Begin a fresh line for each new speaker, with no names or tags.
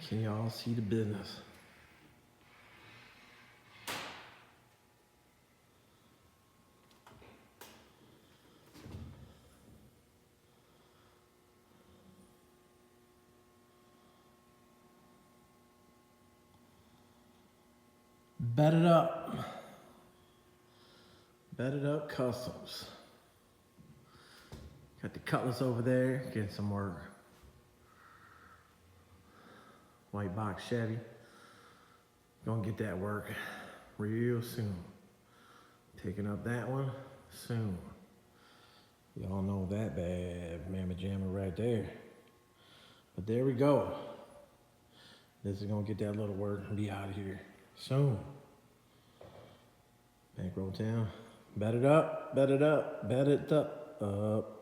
Can y'all see the business? Bet it up. Bet it up Customs. Got the Cutlass over there, getting some more white box Chevy. Gonna get that work real soon. Picking up that one soon. Y'all know that bad mamma jamma right there. But there we go. This is gonna get that little work and be out of here soon. Bankroll Town. Bet it up, bet it up, bet it up.